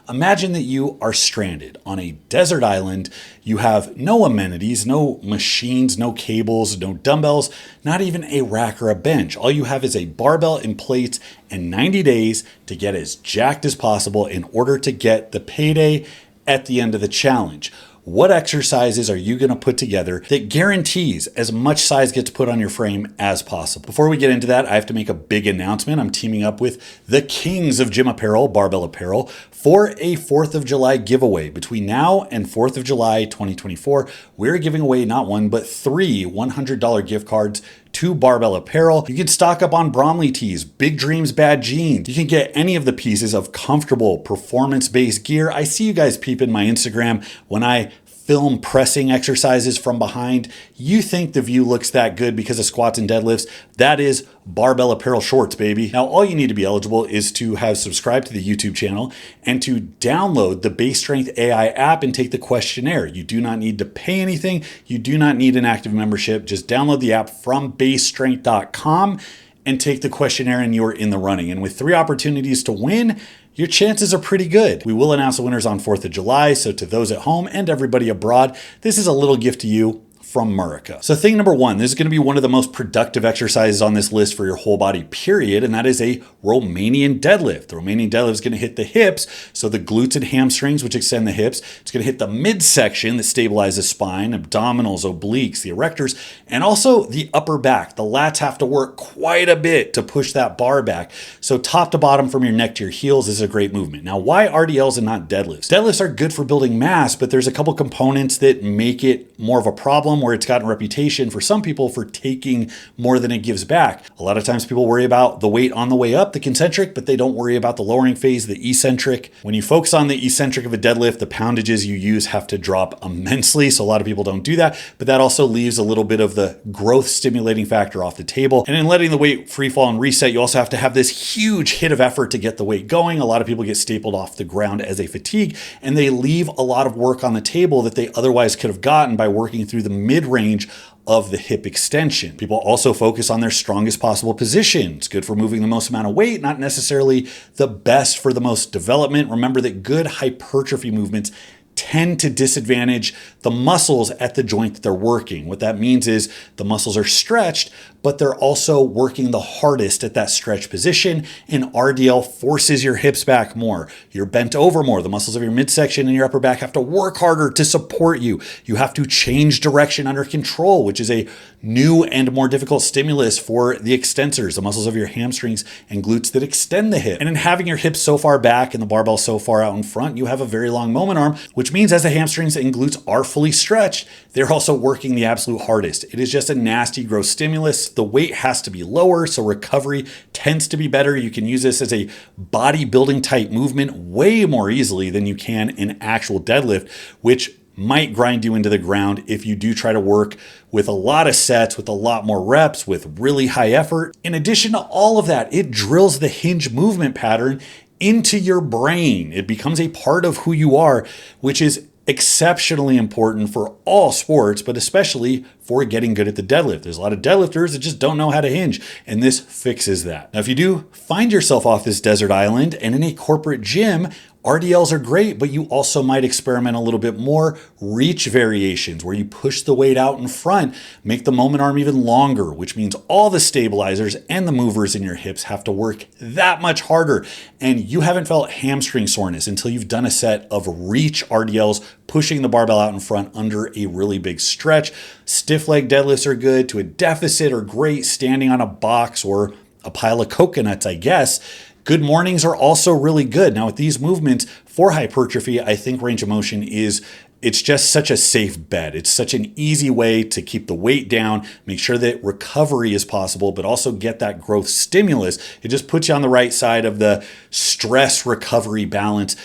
Imagine that you are stranded on a desert island. You have no amenities, no machines, no cables, no dumbbells, not even a rack or a bench. All you have is a barbell and plates and 90 days to get as jacked as possible in order to get the payday at the end of the challenge. What exercises are you going to put together that guarantees as much size gets put on your frame as possible? Before we get into that, I have to make a big announcement. I'm teaming up with the kings of gym apparel, Barbell Apparel, for a 4th of July giveaway. Between now and 4th of July 2024, we're giving away not one, but 3 $100 gift cards to Barbell Apparel. You can stock up on Bromley tees, Big Dreams Bad Jeans. You can get any of the pieces of comfortable performance-based gear. I see you guys peeping my Instagram when I film pressing exercises from behind. You think the view looks that good because of squats and deadlifts. That is Barbell Apparel shorts, baby. Now, all you need to be eligible is to have subscribed to the YouTube channel and to download the Base Strength AI app and take the questionnaire. You do not need to pay anything. You do not need an active membership. Just download the app from basestrength.com and take the questionnaire and you're in the running. And with 3 opportunities to win, your chances are pretty good. We will announce the winners on 4th of July, so to those at home and everybody abroad, this is a little gift to you from Murica. So thing number 1, this is going to be one of the most productive exercises on this list for your whole body, period, and that is a Romanian deadlift. The Romanian deadlift is going to hit the hips, so the glutes and hamstrings, which extend the hips. It's going to hit the midsection that stabilizes spine, abdominals, obliques, the erectors, and also the upper back. The lats have to work quite a bit to push that bar back. So top to bottom from your neck to your heels is a great movement. Now, why RDLs and not deadlifts? Deadlifts are good for building mass, but there's a couple components that make it more of a problem, where it's gotten a reputation for some people for taking more than it gives back. A lot of times people worry about the weight on the way up, the concentric, but they don't worry about the lowering phase, the eccentric. When you focus on the eccentric of a deadlift, the poundages you use have to drop immensely. So a lot of people don't do that, but that also leaves a little bit of the growth stimulating factor off the table. And in letting the weight free fall and reset, you also have to have this huge hit of effort to get the weight going. A lot of people get stapled off the ground as a fatigue, and they leave a lot of work on the table that they otherwise could have gotten by working through the mid-range of the hip extension. People also focus on their strongest possible position. It's good for moving the most amount of weight, not necessarily the best for the most development. Remember that good hypertrophy movements tend to disadvantage the muscles at the joint that they're working. What that means is the muscles are stretched, but they're also working the hardest at that stretch position, and RDL forces your hips back more. You're bent over more. The muscles of your midsection and your upper back have to work harder to support you. You have to change direction under control, which is a new and more difficult stimulus for the extensors, the muscles of your hamstrings and glutes that extend the hip. And in having your hips so far back and the barbell so far out in front, you have a very long moment arm, which means as the hamstrings and glutes are fully stretched, they're also working the absolute hardest. It is just a nasty growth stimulus. The weight has to be lower, so recovery tends to be better. You can use this as a bodybuilding type movement way more easily than you can in actual deadlift, which might grind you into the ground if you do try to work with a lot of sets, with a lot more reps, with really high effort. In addition to all of that, it drills the hinge movement pattern into your brain. It becomes a part of who you are, which is exceptionally important for all sports, but especially for getting good at the deadlift. There's a lot of deadlifters that just don't know how to hinge, and this fixes that. Now, if you do find yourself off this desert island and in a corporate gym, RDLs are great, but you also might experiment a little bit more. Reach variations where you push the weight out in front, make the moment arm even longer, which means all the stabilizers and the movers in your hips have to work that much harder. And you haven't felt hamstring soreness until you've done a set of reach RDLs, pushing the barbell out in front under a really big stretch. Stiff leg deadlifts are good. To a deficit are great standing on a box or a pile of coconuts, I guess. Good mornings are also really good. Now with these movements for hypertrophy, I think range of motion it's just such a safe bet. It's such an easy way to keep the weight down, make sure that recovery is possible, but also get that growth stimulus. It just puts you on the right side of the stress recovery balance.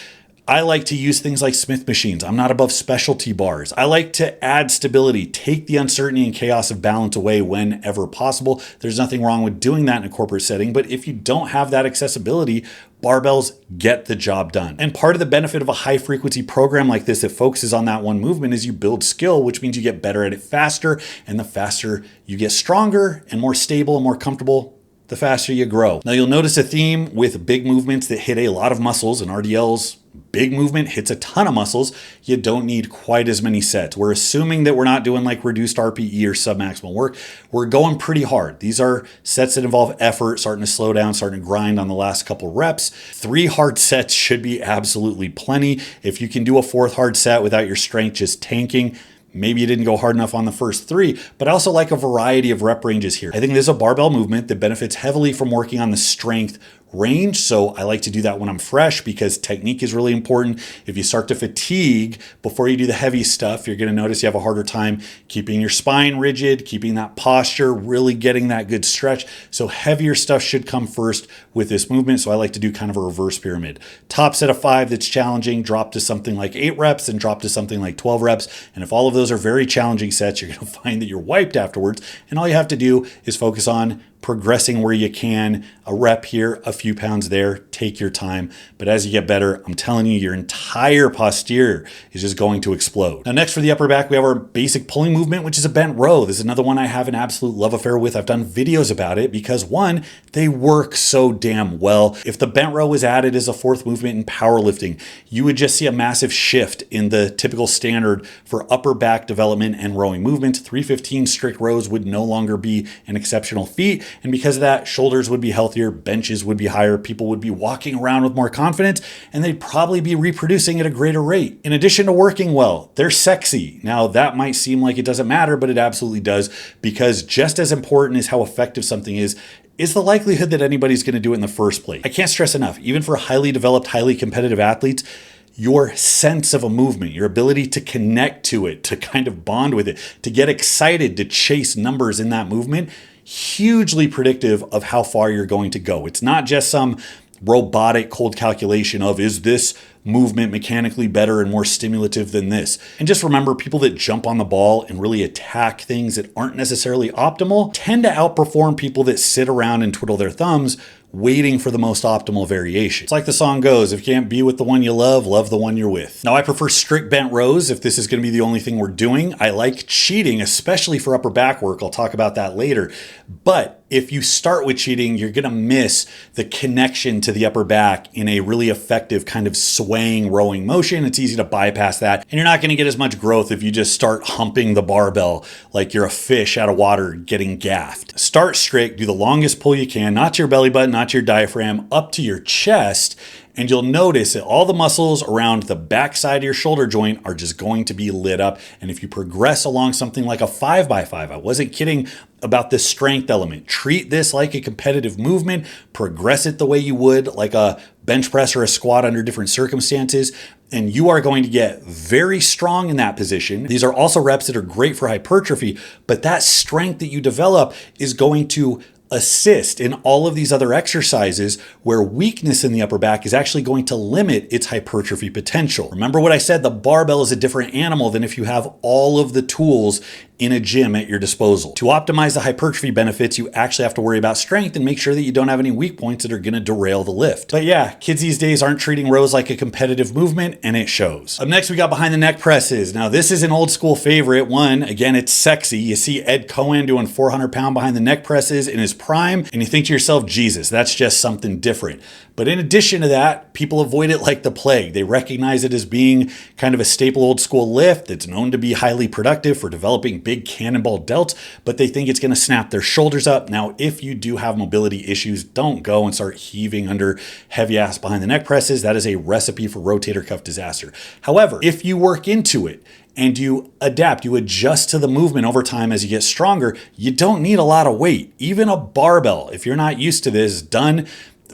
I like to use things like Smith machines. I'm not above specialty bars. I like to add stability, take the uncertainty and chaos of balance away whenever possible. There's nothing wrong with doing that in a corporate setting, but if you don't have that accessibility, barbells get the job done. And part of the benefit of a high frequency program like this that focuses on that one movement is you build skill, which means you get better at it faster. And the faster you get stronger and more stable and more comfortable, the faster you grow. Now you'll notice a theme with big movements that hit a lot of muscles, and RDLs big movement, hits a ton of muscles, you don't need quite as many sets. We're assuming that we're not doing like reduced RPE or submaximal work. We're going pretty hard. These are sets that involve effort, starting to slow down, starting to grind on the last couple reps. 3 hard sets should be absolutely plenty. If you can do a 4th hard set without your strength just tanking, maybe you didn't go hard enough on the first 3, but I also like a variety of rep ranges here. I think this is a barbell movement that benefits heavily from working on the strength range. So I like to do that when I'm fresh because technique is really important. If you start to fatigue before you do the heavy stuff, you're going to notice you have a harder time keeping your spine rigid, keeping that posture, really getting that good stretch. So heavier stuff should come first with this movement. So I like to do kind of a reverse pyramid. Top set of 5 that's challenging, drop to something like 8 reps and drop to something like 12 reps. And if all of those are very challenging sets, you're going to find that you're wiped afterwards. And all you have to do is focus on progressing where you can, a rep here, a few pounds there, take your time. But as you get better, I'm telling you, your entire posterior is just going to explode. Now, next for the upper back, we have our basic pulling movement, which is a bent row. This is another one I have an absolute love affair with. I've done videos about it because one, they work so damn well. If the bent row was added as a 4th movement in powerlifting, you would just see a massive shift in the typical standard for upper back development and rowing movement. 315 strict rows would no longer be an exceptional feat. And because of that, shoulders would be healthier, benches would be higher, people would be walking around with more confidence, and they'd probably be reproducing at a greater rate. In addition to working well, they're sexy. Now, that might seem like it doesn't matter, but it absolutely does, because just as important as how effective something is the likelihood that anybody's going to do it in the first place. I can't stress enough, even for highly developed, highly competitive athletes, your sense of a movement, your ability to connect to it, to kind of bond with it, to get excited, to chase numbers in that movement, hugely predictive of how far you're going to go. It's not just some robotic cold calculation of, is this movement mechanically better and more stimulative than this? And just remember, people that jump on the ball and really attack things that aren't necessarily optimal tend to outperform people that sit around and twiddle their thumbs waiting for the most optimal variation. It's like the song goes, if you can't be with the one you love the one you're with. Now, I prefer strict bent rows if this is going to be the only thing we're doing. I like cheating, especially for upper back work. I'll talk about that later. But if you start with cheating, you're going to miss the connection to the upper back in a really effective kind of swaying rowing motion. It's easy to bypass that. And you're not going to get as much growth if you just start humping the barbell like you're a fish out of water getting gaffed. Start strict, do the longest pull you can, not to your belly button, not to your diaphragm, up to your chest. And you'll notice that all the muscles around the backside of your shoulder joint are just going to be lit up. And if you progress along something like a 5x5, I wasn't kidding about the strength element. Treat this like a competitive movement, progress it the way you would like a bench press or a squat under different circumstances, and you are going to get very strong in that position. These are also reps that are great for hypertrophy, but that strength that you develop is going to assist in all of these other exercises where weakness in the upper back is actually going to limit its hypertrophy potential. Remember what I said, the barbell is a different animal than if you have all of the tools in a gym at your disposal. To optimize the hypertrophy benefits, you actually have to worry about strength and make sure that you don't have any weak points that are going to derail the lift. But yeah, kids these days aren't treating rows like a competitive movement, and it shows. Up next, we got behind the neck presses. Now, this is an old school favorite. One, again, it's sexy. You see Ed Cohen doing 400-pound behind the neck presses in his prime, and you think to yourself, Jesus, that's just something different. But in addition to that, people avoid it like the plague. They recognize it as being kind of a staple old school lift that's known to be highly productive for developing big cannonball delts, but they think it's going to snap their shoulders up. Now, if you do have mobility issues, don't go and start heaving under heavy ass behind the neck presses. That is a recipe for rotator cuff disaster. However, if you work into it and you adapt, you adjust to the movement over time as you get stronger, you don't need a lot of weight. Even a barbell, if you're not used to this, done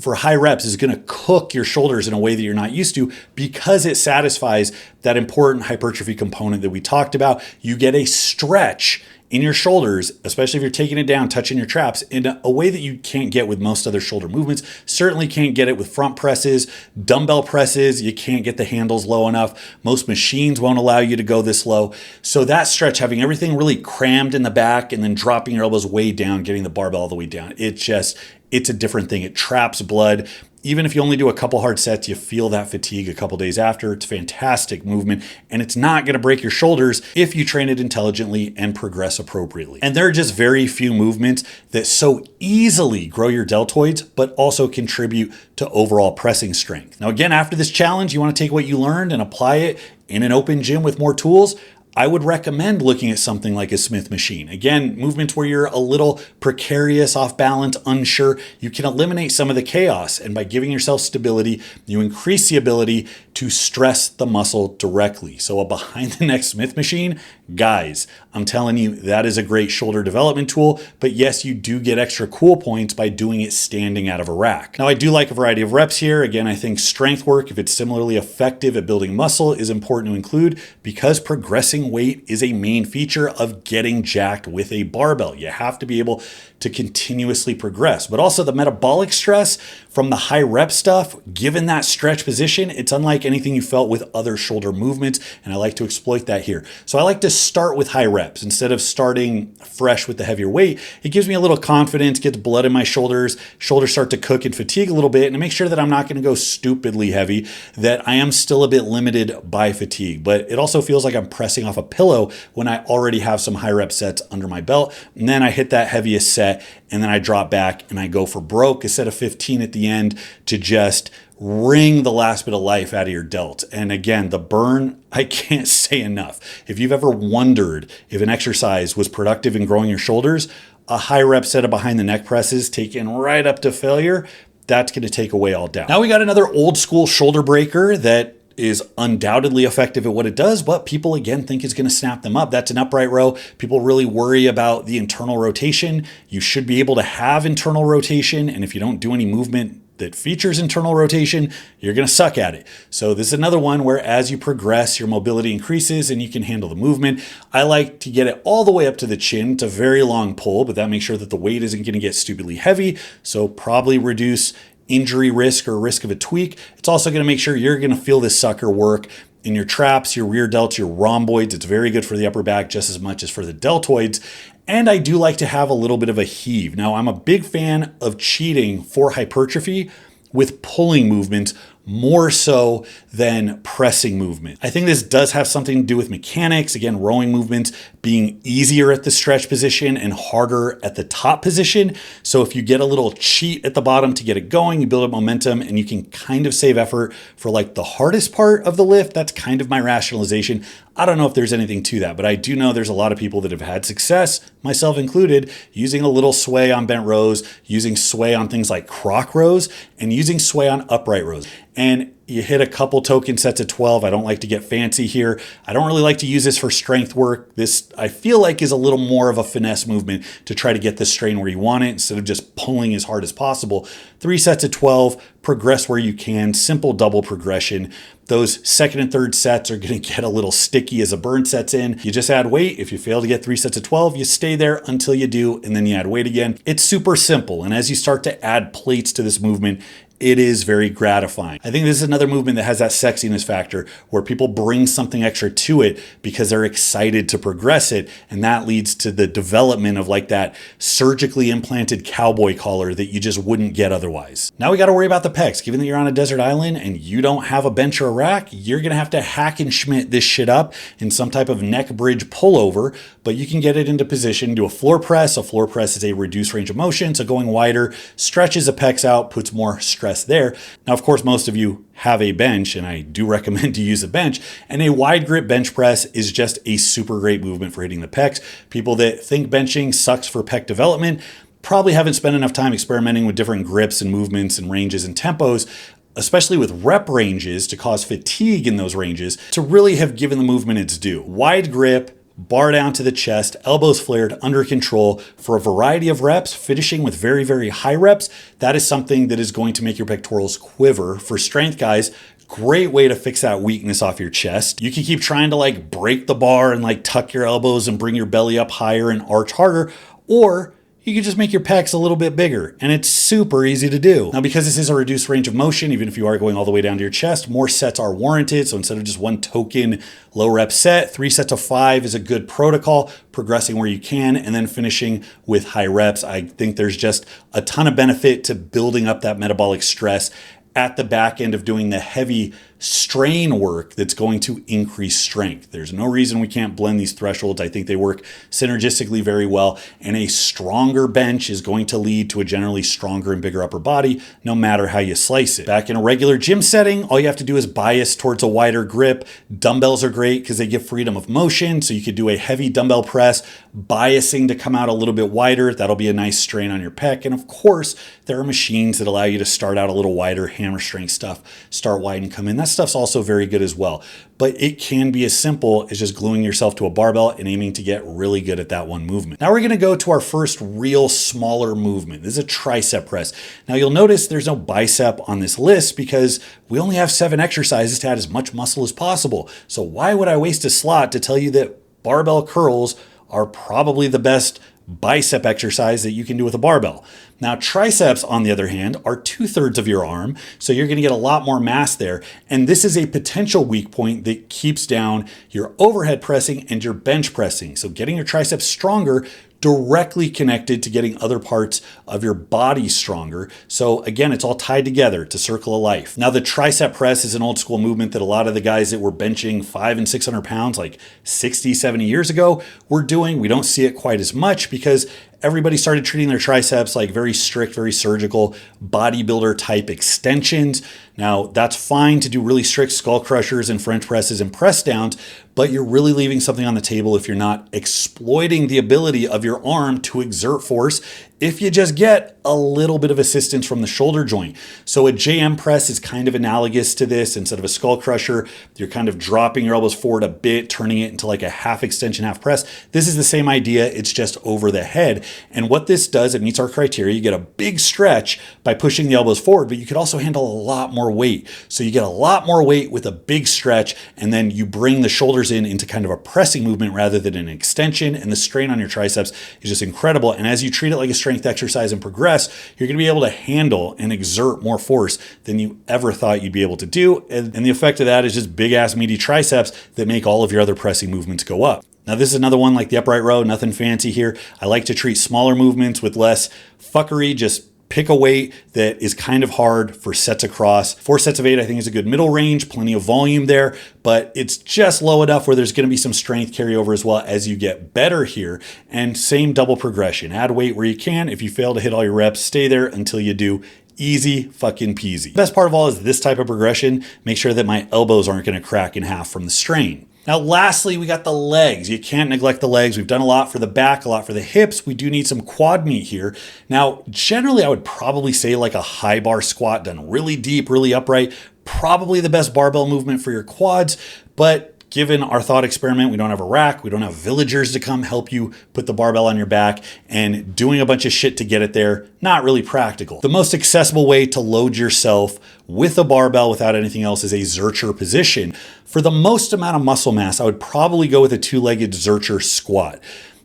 for high reps is going to cook your shoulders in a way that you're not used to because it satisfies that important hypertrophy component that we talked about. You get a stretch in your shoulders, especially if you're taking it down, touching your traps, in a way that you can't get with most other shoulder movements. Certainly can't get it with front presses, dumbbell presses. You can't get the handles low enough. Most machines won't allow you to go this low. So that stretch, having everything really crammed in the back and then dropping your elbows way down, getting the barbell all the way down, it's a different thing. It traps blood Even if you only do a couple hard sets, you feel that fatigue a couple days after. It's fantastic movement, and it's not going to break your shoulders if you train it intelligently and progress appropriately. And there are just very few movements that so easily grow your deltoids, but also contribute to overall pressing strength. Now, again, after this challenge, you want to take what you learned and apply it in an open gym with more tools. I would recommend looking at something like a Smith machine. Again, movements where you're a little precarious, off balance, unsure, you can eliminate some of the chaos. And by giving yourself stability, you increase the ability to stress the muscle directly. So a behind the neck Smith machine, guys, I'm telling you, that is a great shoulder development tool. But yes, you do get extra cool points by doing it standing out of a rack. Now, I do like a variety of reps here. Again, I think strength work, if it's similarly effective at building muscle, is important to include because progressing weight is a main feature of getting jacked with a barbell. You have to be able to continuously progress, but also the metabolic stress from the high rep stuff, given that stretch position, it's unlike anything you felt with other shoulder movements. And I like to exploit that here. So I like to start with high reps instead of starting fresh with the heavier weight. It gives me a little confidence, gets blood in my shoulders start to cook and fatigue a little bit, and to make sure that I'm not going to go stupidly heavy, that I am still a bit limited by fatigue. But it also feels like I'm pressing off a pillow when I already have some high rep sets under my belt. And then I hit that heaviest set, and then I drop back and I go for broke a set of 15 at the end to just wring the last bit of life out of your delt. And again, the burn, I can't say enough. If you've ever wondered if an exercise was productive in growing your shoulders, a high rep set of behind the neck presses taken right up to failure, that's going to take away all doubt. Now we got another old school shoulder breaker that is undoubtedly effective at what it does, but people again think is going to snap them up. That's an upright row. People really worry about the internal rotation. You should be able to have internal rotation, and if you don't do any movement that features internal rotation, you're going to suck at it. So this is another one where as you progress, your mobility increases and you can handle the movement. I like to get it all the way up to the chin. It's a very long pull, but that makes sure that the weight isn't going to get stupidly heavy. So probably reduce injury risk or risk of a tweak. It's also going to make sure you're going to feel this sucker work in your traps, your rear delts, your rhomboids. It's very good for the upper back just as much as for the deltoids. And I do like to have a little bit of a heave. Now, I'm a big fan of cheating for hypertrophy with pulling movements more so than pressing movement. I think this does have something to do with mechanics. Again, rowing movements being easier at the stretch position and harder at the top position. So if you get a little cheat at the bottom to get it going, you build up momentum and you can kind of save effort for like the hardest part of the lift. That's kind of my rationalization. I don't know if there's anything to that, but I do know there's a lot of people that have had success, myself included, using a little sway on bent rows, using sway on things like croc rows, and using sway on upright rows. And you hit a couple token sets of 12. I don't like to get fancy here. I don't really like to use this for strength work. This, I feel like, is a little more of a finesse movement to try to get the strain where you want it instead of just pulling as hard as possible. 3 sets of 12, progress where you can, simple double progression. Those second and third sets are going to get a little sticky as a burn sets in. You just add weight. If you fail to get 3 sets of 12, you stay there until you do, and then you add weight again. It's super simple. And as you start to add plates to this movement, it is very gratifying. I think this is another movement that has that sexiness factor where people bring something extra to it because they're excited to progress it. And that leads to the development of like that surgically implanted cowboy collar that you just wouldn't get otherwise. Now we got to worry about the pecs. Given that you're on a desert island and you don't have a bench or a rack, you're going to have to hack and schmidt this shit up in some type of neck bridge pullover, but you can get it into position, do a floor press. A floor press is a reduced range of motion. So going wider stretches the pecs out, puts more stress there. Now, of course, most of you have a bench, and I do recommend to use a bench, and a wide grip bench press is just a super great movement for hitting the pecs. People that think benching sucks for pec development probably haven't spent enough time experimenting with different grips and movements and ranges and tempos, especially with rep ranges to cause fatigue in those ranges, to really have given the movement its due. Wide grip, bar down to the chest, elbows flared, under control for a variety of reps, finishing with very, very high reps. That is something that is going to make your pectorals quiver. For strength guys, great way to fix that weakness off your chest. You can keep trying to like break the bar and like tuck your elbows and bring your belly up higher and arch harder, or you can just make your pecs a little bit bigger, and it's super easy to do. Now, because this is a reduced range of motion, even if you are going all the way down to your chest, more sets are warranted. So instead of just one token low rep set, 3 sets of 5 is a good protocol, progressing where you can, and then finishing with high reps. I think there's just a ton of benefit to building up that metabolic stress at the back end of doing the heavy strain work that's going to increase strength. There's no reason we can't blend these thresholds. I think they work synergistically very well, and a stronger bench is going to lead to a generally stronger and bigger upper body, no matter how you slice it. Back in a regular gym setting, all you have to do is bias towards a wider grip. Dumbbells are great because they give freedom of motion, so you could do a heavy dumbbell press, biasing to come out a little bit wider. That'll be a nice strain on your pec. And of course, there are machines that allow you to start out a little wider, hammer strength stuff, start wide and come in. That stuff's also very good as well. But it can be as simple as just gluing yourself to a barbell and aiming to get really good at that one movement. Now we're gonna go to our first real smaller movement. This is a tricep press. Now you'll notice there's no bicep on this list because we only have 7 exercises to add as much muscle as possible. So why would I waste a slot to tell you that barbell curls are probably the best bicep exercise that you can do with a barbell? Now, triceps, on the other hand, are 2/3 of your arm, so you're going to get a lot more mass there. And this is a potential weak point that keeps down your overhead pressing and your bench pressing. So getting your triceps stronger directly connected to getting other parts of your body stronger. So again, it's all tied together to circle of life. Now, the tricep press is an old school movement that a lot of the guys that were benching 500 and 600 pounds like 60, 70 years ago were doing. We don't see it quite as much because everybody started treating their triceps like very strict, very surgical bodybuilder type extensions. Now, that's fine to do really strict skull crushers and French presses and press downs, but you're really leaving something on the table if you're not exploiting the ability of your arm to exert force if you just get a little bit of assistance from the shoulder joint. So a JM press is kind of analogous to this. Instead of a skull crusher, you're kind of dropping your elbows forward a bit, turning it into like a half extension, half press. This is the same idea, it's just over the head. And what this does, it meets our criteria. You get a big stretch by pushing the elbows forward, but you could also handle a lot more weight. So you get a lot more weight with a big stretch, and then you bring the shoulders in into kind of a pressing movement rather than an extension, and the strain on your triceps is just incredible. And as you treat it like a strength exercise and progress, you're going to be able to handle and exert more force than you ever thought you'd be able to do. And the effect of that is just big ass meaty triceps that make all of your other pressing movements go up. Now, this is another one like the upright row, nothing fancy here. I like to treat smaller movements with less fuckery, just pick a weight that is kind of hard for sets across. 4 sets of 8, I think, is a good middle range, plenty of volume there, but it's just low enough where there's going to be some strength carryover as well as you get better here. And same double progression. Add weight where you can. If you fail to hit all your reps, stay there until you do. Easy fucking peasy. The best part of all is this type of progression. Make sure that my elbows aren't going to crack in half from the strain. Now, lastly, we got the legs. You can't neglect the legs. We've done a lot for the back, a lot for the hips. We do need some quad meat here. Now, generally, I would probably say like a high bar squat done really deep, really upright, probably the best barbell movement for your quads. But given our thought experiment, we don't have a rack, we don't have villagers to come help you put the barbell on your back, and doing a bunch of shit to get it there, not really practical. The most accessible way to load yourself with a barbell without anything else is a Zercher position. For the most amount of muscle mass, I would probably go with a 2-legged Zercher squat.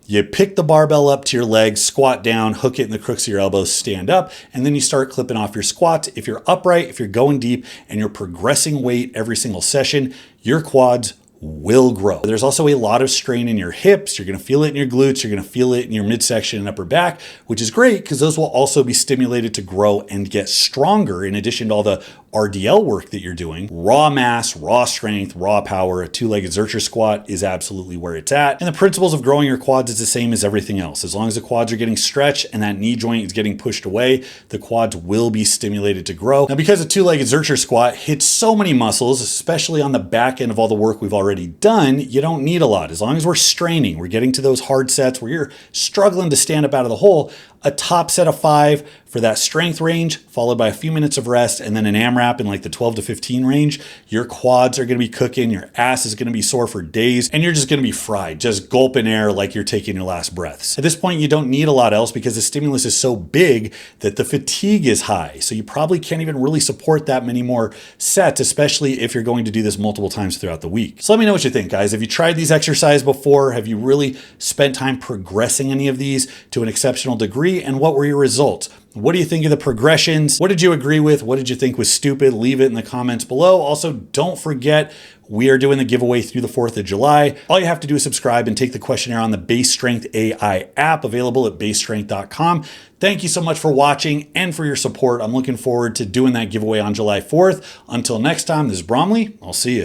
You pick the barbell up to your legs, squat down, hook it in the crooks of your elbows, stand up, and then you start clipping off your squats. If you're upright, if you're going deep, and you're progressing weight every single session, your quads will grow. There's also a lot of strain in your hips. You're going to feel it in your glutes. You're going to feel it in your midsection and upper back, which is great because those will also be stimulated to grow and get stronger in addition to all the RDL work that you're doing. Raw mass, raw strength, raw power. A 2-legged Zercher squat is absolutely where it's at. And the principles of growing your quads is the same as everything else. As long as the quads are getting stretched and that knee joint is getting pushed away, the quads will be stimulated to grow. Now, because a 2-legged Zercher squat hits so many muscles, especially on the back end of all the work we've already done, you don't need a lot. As long as we're straining, we're getting to those hard sets where you're struggling to stand up out of the hole, a top set of 5 for that strength range, followed by a few minutes of rest, and then an AMRAP in like the 12 to 15 range, your quads are going to be cooking, your ass is going to be sore for days, and you're just going to be fried, just gulping air like you're taking your last breaths. At this point, you don't need a lot else because the stimulus is so big that the fatigue is high. So you probably can't even really support that many more sets, especially if you're going to do this multiple times throughout the week. So let me know what you think, guys. Have you tried these exercises before? Have you really spent time progressing any of these to an exceptional degree? agree, and what were your results? What do you think of the progressions? What did you agree with? What did you think was stupid? Leave it in the comments below. Also, don't forget, we are doing the giveaway through the 4th of July. All you have to do is subscribe and take the questionnaire on the Base Strength AI app, available at basestrength.com. Thank you so much for watching and for your support. I'm looking forward to doing that giveaway on July 4th. Until next time, this is Bromley. I'll see you.